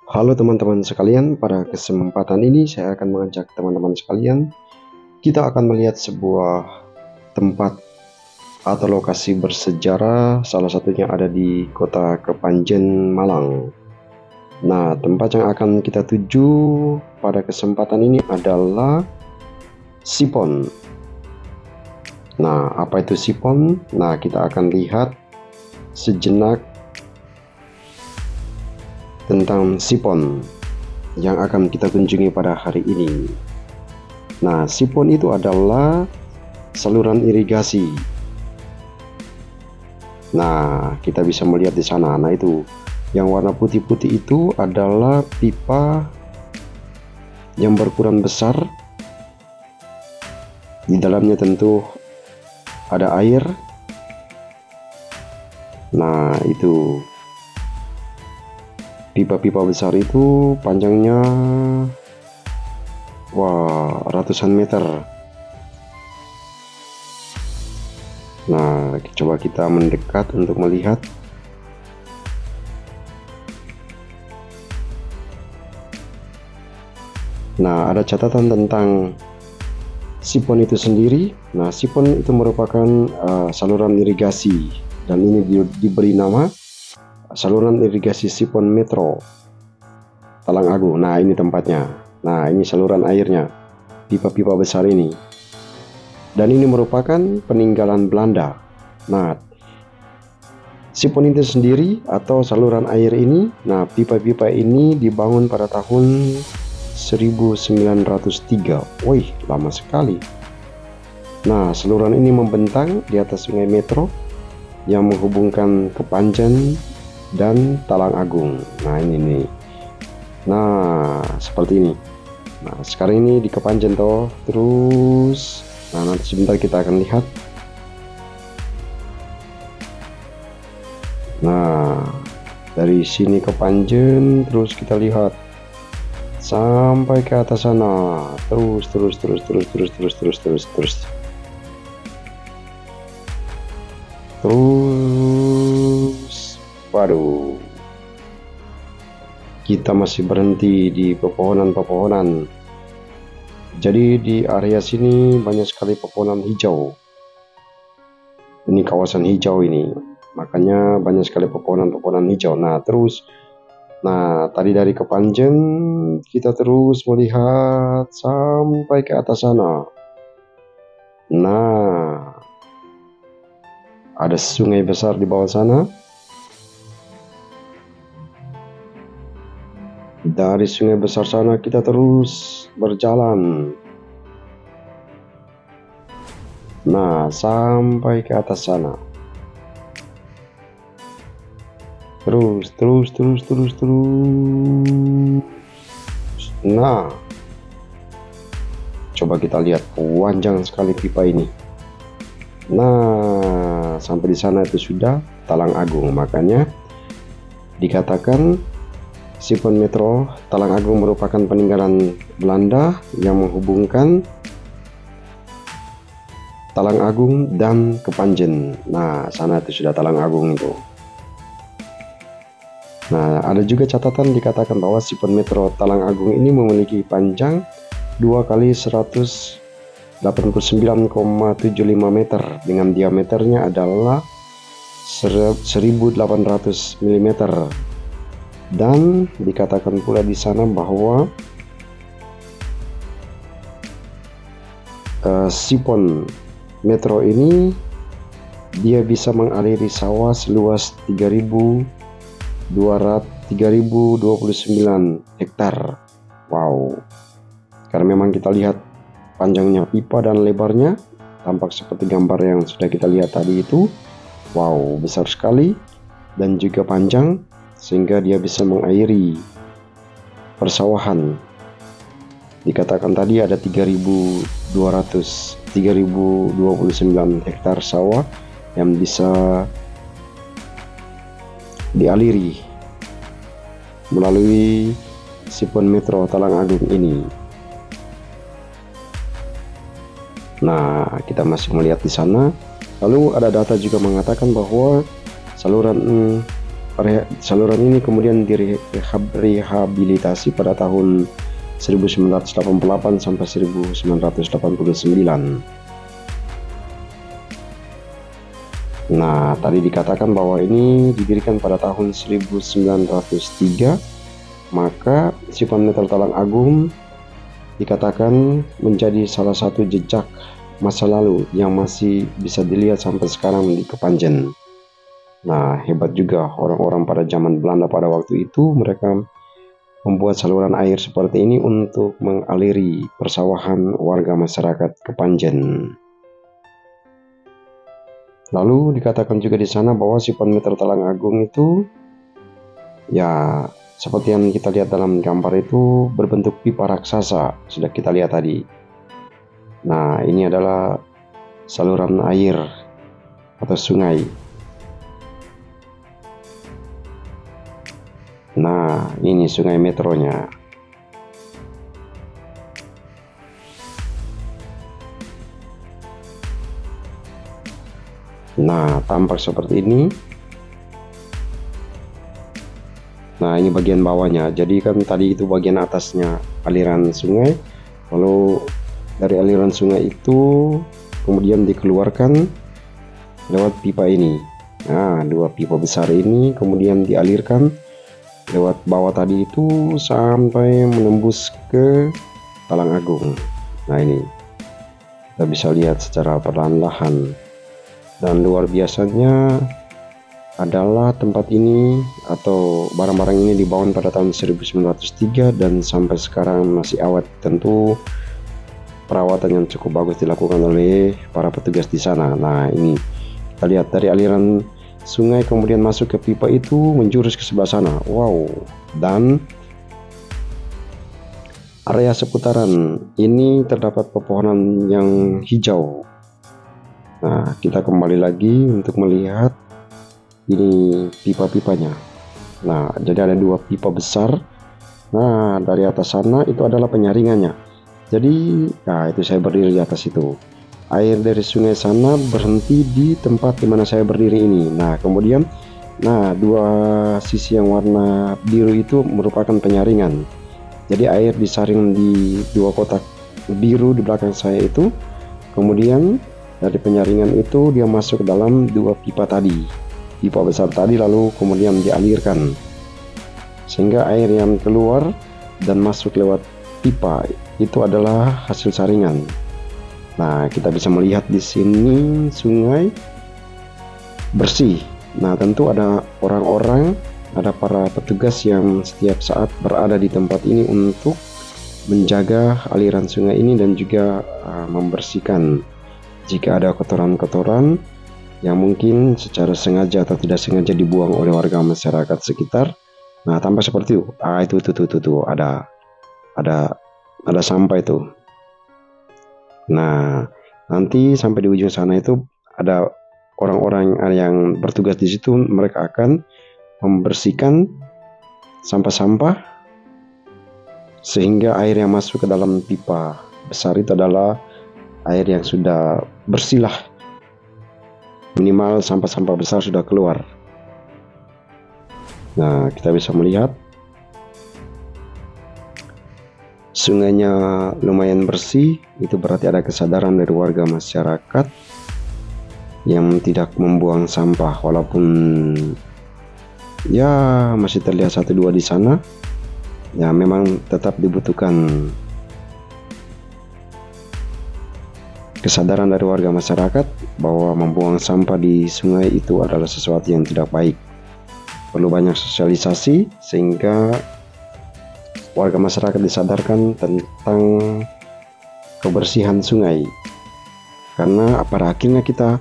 Halo teman-teman sekalian, pada kesempatan ini saya akan mengajak teman-teman sekalian, kita akan melihat sebuah tempat atau lokasi bersejarah, salah satunya ada di kota Kepanjen, Malang. Nah, tempat yang akan kita tuju pada kesempatan ini adalah Sipon. Nah, apa itu Sipon? Nah, kita akan lihat sejenak tentang Sipon yang akan kita kunjungi pada hari ini. Nah, sipon itu adalah saluran irigasi. Nah, kita bisa melihat di sana. Nah, itu yang warna putih-putih itu adalah pipa yang berukuran besar. Di dalamnya tentu ada air. Nah, itu pipa-pipa besar itu panjangnya ratusan meter. Nah, coba kita mendekat untuk melihat. Nah, ada catatan tentang sipon itu sendiri. Nah, sipon itu merupakan saluran irigasi, dan ini diberi nama saluran irigasi Sipon Metro Talang Agung. Nah, ini tempatnya. Nah, ini saluran airnya, pipa-pipa besar ini. Dan ini merupakan peninggalan Belanda. Nah, sipon itu sendiri atau saluran air ini, nah pipa-pipa ini dibangun pada tahun 1903. Wih, lama sekali. Nah, saluran ini membentang di atas Sungai Metro yang menghubungkan Kepanjen dan Talang Agung. Nah, ini nih. Nah, seperti ini. Nah, sekarang ini di Kepanjen toh. Terus, nah nanti sebentar kita akan lihat. Nah, dari sini Kepanjen, terus kita lihat sampai ke atas sana. Terus. Waduh, kita masih berhenti di pepohonan-pepohonan. Jadi di area sini banyak sekali pepohonan hijau. Ini kawasan hijau ini, makanya banyak sekali pepohonan-pepohonan hijau. Nah, terus, nah tadi dari Kepanjen kita terus melihat sampai ke atas sana. Nah, ada sungai besar di bawah sana. Dari sungai besar sana kita terus berjalan. Nah, sampai ke atas sana. Terus. Nah, coba kita lihat, panjang sekali pipa ini. Nah, sampai di sana itu sudah Talang Agung. Makanya dikatakan Sipon Metro Talang Agung merupakan peninggalan Belanda yang menghubungkan Talang Agung dan Kepanjen. Nah, sana itu sudah Talang Agung itu. Nah, ada juga catatan dikatakan bahwa Sipon Metro Talang Agung ini memiliki panjang 2 kali 189,75 meter dengan diameternya adalah 1800 mm. Dan dikatakan pula di sana bahwa Sipon Metro ini dia bisa mengaliri sawah seluas 3.029 hektar. Wow. Karena memang kita lihat panjangnya pipa dan lebarnya tampak seperti gambar yang sudah kita lihat tadi itu. Wow, besar sekali dan juga panjang, sehingga dia bisa mengairi persawahan. Dikatakan tadi ada 3.029 hektar sawah yang bisa dialiri melalui Sipon Metro Talang Agung ini. Nah, kita masih melihat di sana. Lalu ada data juga mengatakan bahwa saluran saluran ini kemudian direhabilitasi pada tahun 1988 sampai 1989. Nah, tadi dikatakan bahwa ini didirikan pada tahun 1903, maka Sipon Meter Talang Agung dikatakan menjadi salah satu jejak masa lalu yang masih bisa dilihat sampai sekarang di Kepanjen. Nah, hebat juga orang-orang pada zaman Belanda pada waktu itu, mereka membuat saluran air seperti ini untuk mengaliri persawahan warga masyarakat Kepanjen. Lalu dikatakan juga di sana bahwa Sipon Meter Talang Agung itu ya seperti yang kita lihat dalam gambar itu berbentuk pipa raksasa, sudah kita lihat tadi. Nah, ini adalah saluran air atau sungai. Nah, ini sungai metronya. Nah, tampak seperti ini. Nah, ini bagian bawahnya. Jadi kan tadi itu bagian atasnya aliran sungai. Lalu dari aliran sungai itu kemudian dikeluarkan lewat pipa ini. Nah, dua pipa besar ini kemudian dialirkan lewat bawah tadi itu sampai menembus ke Talang Agung. Nah, ini kita bisa lihat secara perlahan-lahan. Dan luar biasanya adalah tempat ini atau barang-barang ini dibangun pada tahun 1903 dan sampai sekarang masih awet. Tentu perawatan yang cukup bagus dilakukan oleh para petugas di sana. Nah, ini kita lihat dari aliran sungai kemudian masuk ke pipa itu menjurus ke sebelah sana. Wow, dan area seputaran ini terdapat pepohonan yang hijau. Nah, kita kembali lagi untuk melihat ini pipa-pipanya. Nah, jadi ada dua pipa besar. Nah, dari atas sana itu adalah penyaringannya. Jadi, nah itu saya berdiri di atas itu. Air dari sungai sana berhenti di tempat di mana saya berdiri ini. Nah, kemudian, nah dua sisi yang warna biru itu merupakan penyaringan. Jadi air disaring di dua kotak biru di belakang saya itu. Kemudian dari penyaringan itu dia masuk ke dalam dua pipa tadi, pipa besar tadi, lalu kemudian dialirkan sehingga air yang keluar dan masuk lewat pipa itu adalah hasil saringan. Nah, kita bisa melihat di sini sungai bersih. Nah, tentu ada orang-orang, ada para petugas yang setiap saat berada di tempat ini untuk menjaga aliran sungai ini dan juga membersihkan jika ada kotoran-kotoran yang mungkin secara sengaja atau tidak sengaja dibuang oleh warga masyarakat sekitar. Nah, tampak seperti itu. Itu ada sampah itu. Nah, nanti sampai di ujung sana itu ada orang-orang yang bertugas di situ, mereka akan membersihkan sampah-sampah sehingga air yang masuk ke dalam pipa besar itu adalah air yang sudah bersih lah, minimal sampah-sampah besar sudah keluar. Nah, kita bisa melihat sungainya lumayan bersih. Itu berarti ada kesadaran dari warga masyarakat yang tidak membuang sampah, walaupun ya masih terlihat satu dua di sana. Ya, memang tetap dibutuhkan kesadaran dari warga masyarakat bahwa membuang sampah di sungai itu adalah sesuatu yang tidak baik. Perlu banyak sosialisasi sehingga warga masyarakat disadarkan tentang kebersihan sungai. Karena pada akhirnya kita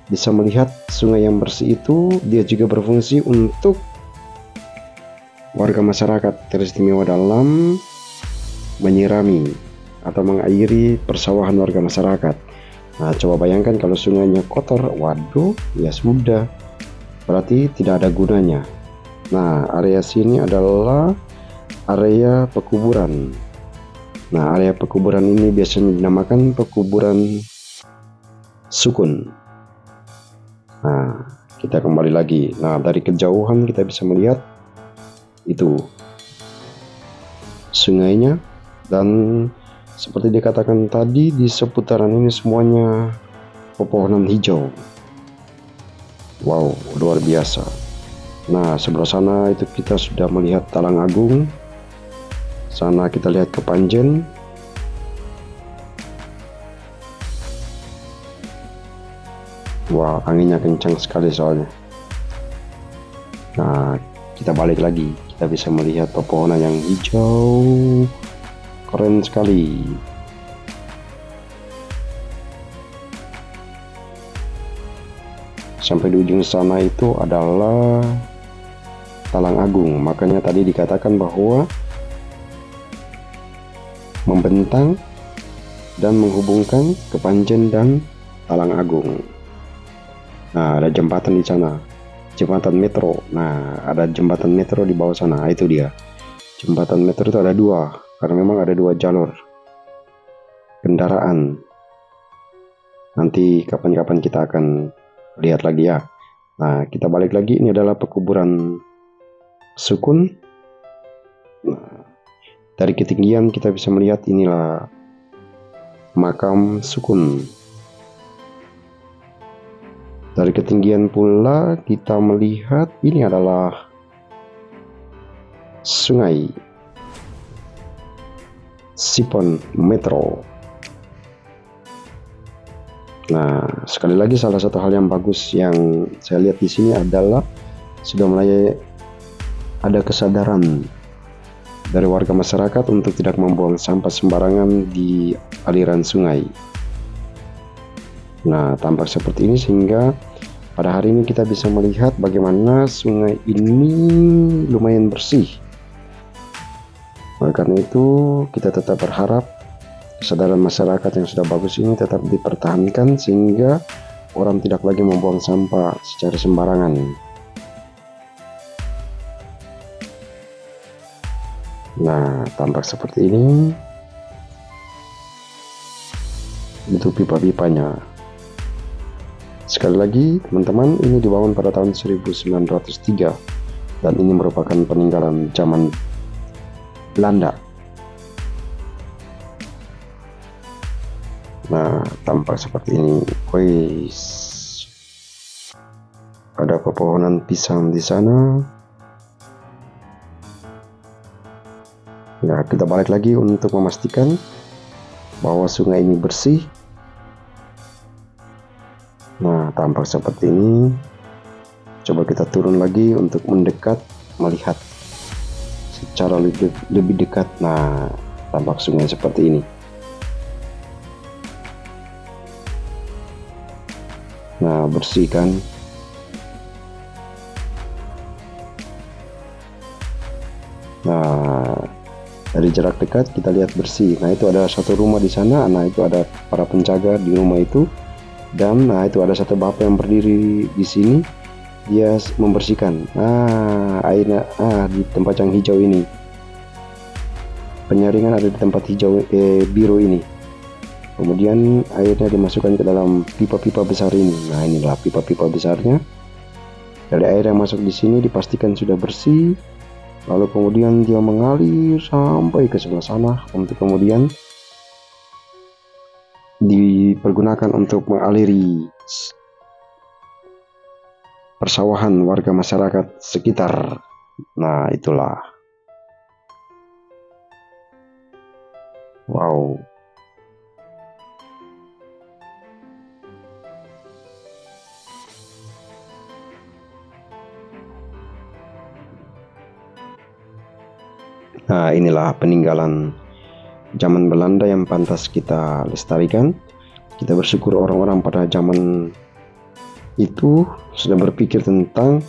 bisa melihat sungai yang bersih itu dia juga berfungsi untuk warga masyarakat, teristimewa dalam menyirami atau mengairi persawahan warga masyarakat. Nah, coba bayangkan kalau sungainya kotor, waduh, ya sudah, berarti tidak ada gunanya. Nah, area sini adalah area pekuburan. Nah, area pekuburan ini biasanya dinamakan pekuburan sukun. Nah, Kita kembali lagi. Nah, dari kejauhan kita bisa melihat itu sungainya, dan seperti dikatakan tadi, di seputaran ini semuanya pepohonan hijau. Wow, luar biasa. Nah, sebelah sana itu kita sudah melihat Talang Agung. Sana kita lihat Kepanjen. Wah, anginnya kencang sekali soalnya. Nah, kita balik lagi. Kita bisa melihat pepohonan yang hijau. Keren sekali. Sampai di ujung sana itu adalah Talang Agung. Makanya tadi dikatakan bahwa membentang dan menghubungkan Kepanjen dan Talang Agung. Nah, ada jembatan di sana, jembatan metro. Nah, ada jembatan metro di bawah sana. Itu dia. Jembatan metro itu ada dua, karena memang ada dua jalur kendaraan. Nanti kapan-kapan kita akan lihat lagi ya. Nah, kita balik lagi. Ini adalah pekuburan Sukun. Nah, dari ketinggian kita bisa melihat inilah makam Sukun. Dari ketinggian pula kita melihat ini adalah sungai Sipon Metro. Nah, sekali lagi salah satu hal yang bagus yang saya lihat di sini adalah sudah mulai ada kesadaran dari warga masyarakat untuk tidak membuang sampah sembarangan di aliran sungai. Nah, tampak seperti ini sehingga pada hari ini kita bisa melihat bagaimana sungai ini lumayan bersih. Oleh karena itu, kita tetap berharap kesadaran masyarakat yang sudah bagus ini tetap dipertahankan sehingga orang tidak lagi membuang sampah secara sembarangan. Nah, tampak seperti ini. Itu pipa-pipanya. Sekali lagi teman-teman, ini dibangun pada tahun 1903 dan ini merupakan peninggalan zaman Belanda. Nah, tampak seperti ini. Wih, ada pepohonan pisang di sana. Nah, kita balik lagi untuk memastikan bahwa sungai ini bersih. Nah, tampak seperti ini. Coba kita turun lagi untuk mendekat, melihat secara lebih dekat. Nah, tampak sungai seperti ini. Nah, bersih kan? Nah, dari jarak dekat kita lihat bersih. Nah, itu ada satu rumah di sana. Nah, itu ada para penjaga di rumah itu. Dan nah, itu ada satu bapak yang berdiri di sini. Dia membersihkan. Airnya di tempat yang hijau ini. Penyaringan ada di tempat hijau biru ini. Kemudian airnya dimasukkan ke dalam pipa-pipa besar ini. Nah, inilah pipa-pipa besarnya. Dari air yang masuk di sini dipastikan sudah bersih. Lalu kemudian dia mengalir sampai ke sebelah sana untuk kemudian dipergunakan untuk mengaliri persawahan warga masyarakat sekitar. Nah, itulah. Wow. Nah, inilah peninggalan zaman Belanda yang pantas kita lestarikan. Kita bersyukur orang-orang pada zaman itu sudah berpikir tentang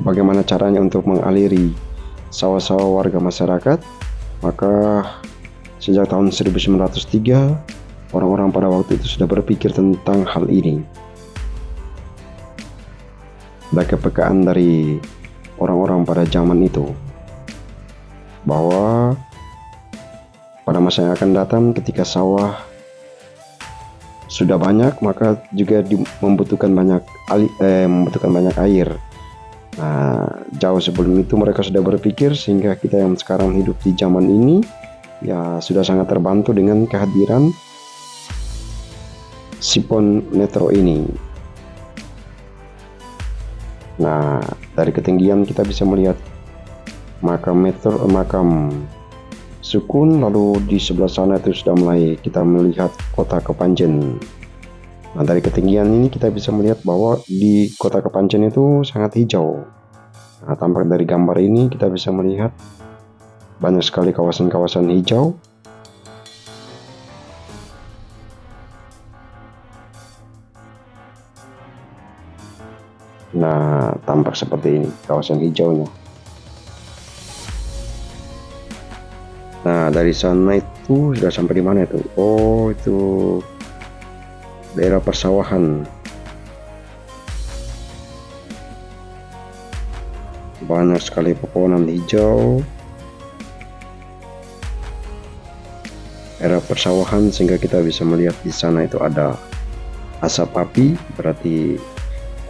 bagaimana caranya untuk mengaliri sawah-sawah warga masyarakat. Maka sejak tahun 1903 orang-orang pada waktu itu sudah berpikir tentang hal ini. Baik kepekaan dari orang-orang pada zaman itu bahwa pada masa yang akan datang ketika sawah sudah banyak, maka juga membutuhkan banyak air. Nah, jauh sebelum itu mereka sudah berpikir, sehingga kita yang sekarang hidup di zaman ini ya sudah sangat terbantu dengan kehadiran sipon metro ini. Nah, dari ketinggian kita bisa melihat makam Sukun, lalu di sebelah sana itu sudah mulai kita melihat kota Kepanjen. Nah, dari ketinggian ini kita bisa melihat bahwa di kota Kepanjen itu sangat hijau. Nah, tampak dari gambar ini kita bisa melihat banyak sekali kawasan-kawasan hijau. Nah, tampak seperti ini kawasan hijaunya. Nah, dari sana itu sudah sampai di mana itu? Oh, itu daerah persawahan. Banyak sekali pepohonan hijau, daerah persawahan, sehingga kita bisa melihat di sana itu ada asap api, berarti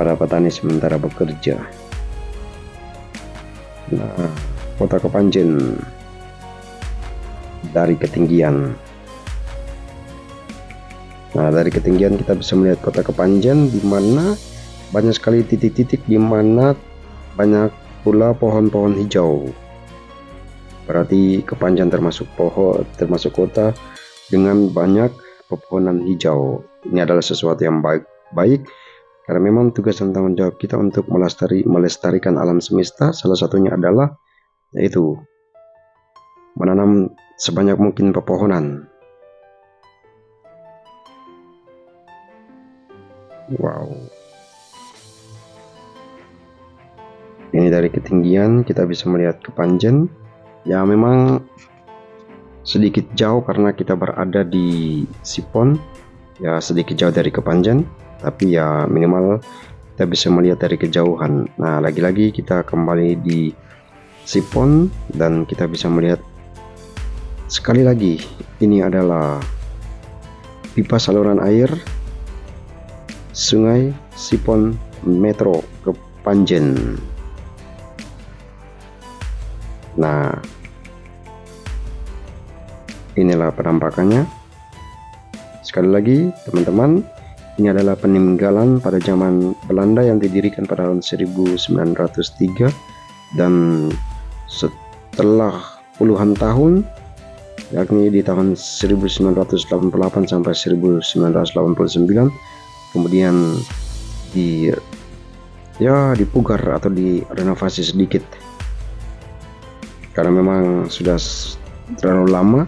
para petani sementara bekerja. Nah, kota Kepanjen dari ketinggian. Nah, dari ketinggian kita bisa melihat kota Kepanjen, di mana banyak sekali titik-titik di mana banyak pula pohon-pohon hijau. Berarti Kepanjen termasuk kota dengan banyak pepohonan hijau. Ini adalah sesuatu yang baik, karena memang tugas dan tanggung jawab kita untuk melestarikan alam semesta. Salah satunya adalah yaitu menanam sebanyak mungkin pepohonan. Wow. Ini dari ketinggian kita bisa melihat Kepanjen. Ya, memang sedikit jauh karena kita berada di Sipon. Ya, sedikit jauh dari Kepanjen, tapi ya minimal kita bisa melihat dari kejauhan. Nah, lagi-lagi kita kembali di Sipon dan kita bisa melihat sekali lagi, ini adalah pipa saluran air Sungai Sipon Metro Kepanjen. Nah, inilah penampakannya. Sekali lagi teman-teman, ini adalah peninggalan pada zaman Belanda yang didirikan pada tahun 1903, dan setelah puluhan tahun, yakni di tahun 1988 sampai 1989, kemudian dipugar atau direnovasi sedikit karena memang sudah terlalu lama,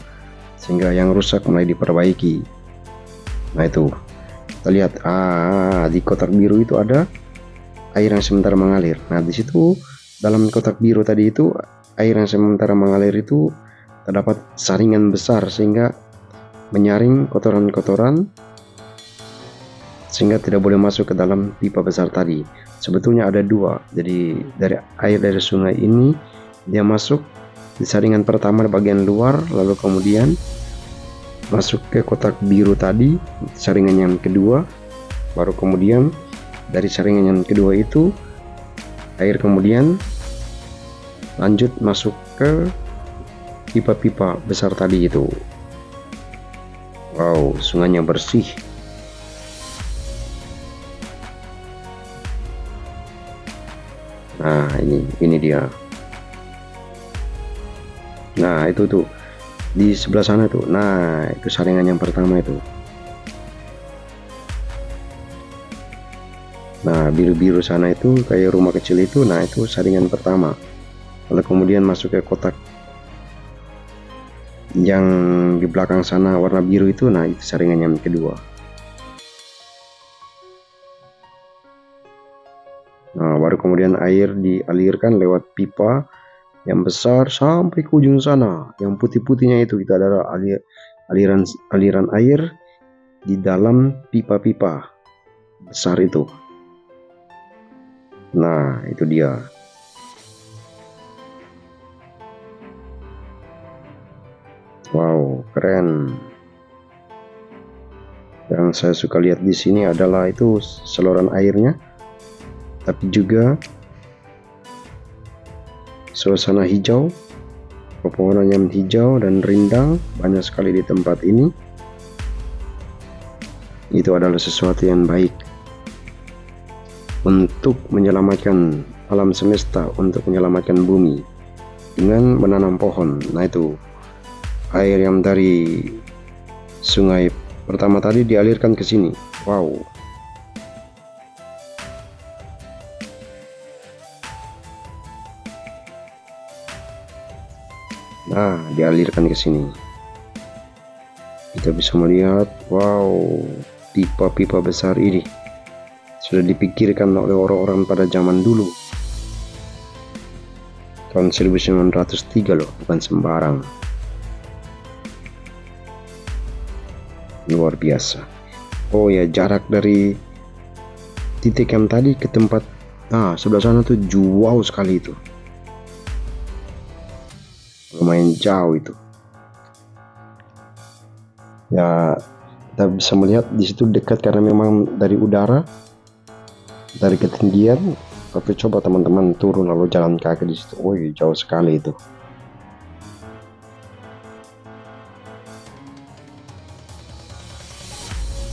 sehingga yang rusak mulai diperbaiki. Nah, itu kita lihat di kotak biru itu ada air yang sementara mengalir. Nah, di situ dalam kotak biru tadi itu air yang sementara mengalir itu terdapat saringan besar sehingga menyaring kotoran-kotoran, sehingga tidak boleh masuk ke dalam pipa besar tadi. Sebetulnya ada dua, jadi dari air dari sungai ini dia masuk di saringan pertama di bagian luar, lalu kemudian masuk ke kotak biru tadi, saringan yang kedua, baru kemudian dari saringan yang kedua itu air kemudian lanjut masuk ke pipa-pipa besar tadi itu. Wow, sungainya bersih. Nah, ini dia. Nah, itu tuh di sebelah sana tuh. Nah, itu saringan yang pertama itu. Nah, biru-biru sana itu kayak rumah kecil itu. Nah, itu saringan pertama. Lalu kemudian masuk ke kotak yang di belakang sana warna biru itu. Nah, itu saringan yang kedua. Nah, baru kemudian air dialirkan lewat pipa yang besar sampai ke ujung sana. Yang putih-putihnya itu adalah aliran air di dalam pipa-pipa besar itu. Nah, itu dia. Wow, keren. Yang saya suka lihat di sini adalah itu saluran airnya, tapi juga suasana hijau, pepohonan yang hijau dan rindang banyak sekali di tempat ini. Itu adalah sesuatu yang baik untuk menyelamatkan alam semesta, untuk menyelamatkan bumi dengan menanam pohon. Nah, itu air yang dari sungai pertama tadi dialirkan ke sini. Wow. Nah, dialirkan ke sini. Kita bisa melihat, wow, pipa-pipa besar ini sudah dipikirkan oleh orang-orang pada zaman dulu. Tahun 1903 loh, bukan sembarang. Luar biasa. Oh ya, jarak dari titik yang tadi ke tempat sebelah sana tuh jauh sekali itu. Lumayan jauh itu. Ya, kita bisa melihat di situ dekat karena memang dari udara, dari ketinggian. Tapi coba teman-teman turun lalu jalan kaki di situ. Wih, jauh sekali itu.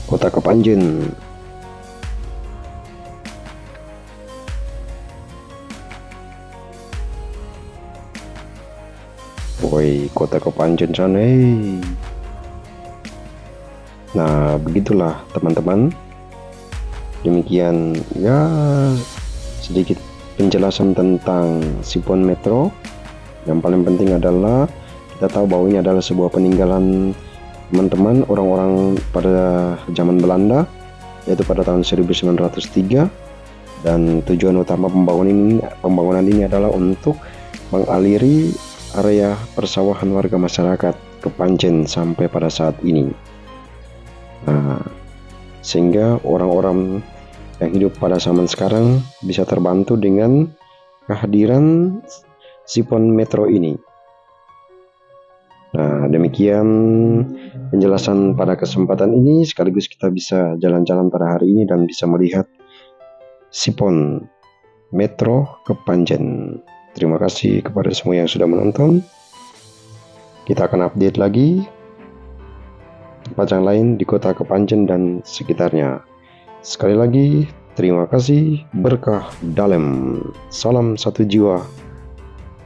Kota Kepanjen. Woi, Kota Kepanjen sana. Nah, begitulah teman-teman. Demikian ya sedikit penjelasan tentang Sipon Metro. Yang paling penting adalah kita tahu bahwa ini adalah sebuah peninggalan teman-teman orang-orang pada zaman Belanda, yaitu pada tahun 1903, dan tujuan utama pembangunan ini adalah untuk mengaliri area persawahan warga masyarakat Kepanjen sampai pada saat ini. Nah, sehingga orang-orang yang hidup pada zaman sekarang bisa terbantu dengan kehadiran Sipon Metro ini. Nah, demikian penjelasan pada kesempatan ini, sekaligus kita bisa jalan-jalan pada hari ini dan bisa melihat Sipon Metro Kepanjen. Terima kasih kepada semua yang sudah menonton. Kita akan update lagi tempat yang lain di Kota Kepanjen dan sekitarnya. Sekali lagi, terima kasih, berkah dalam. Salam satu jiwa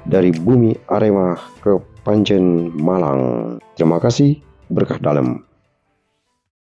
dari bumi Arema Kepanjen Malang. Terima kasih, berkah dalam.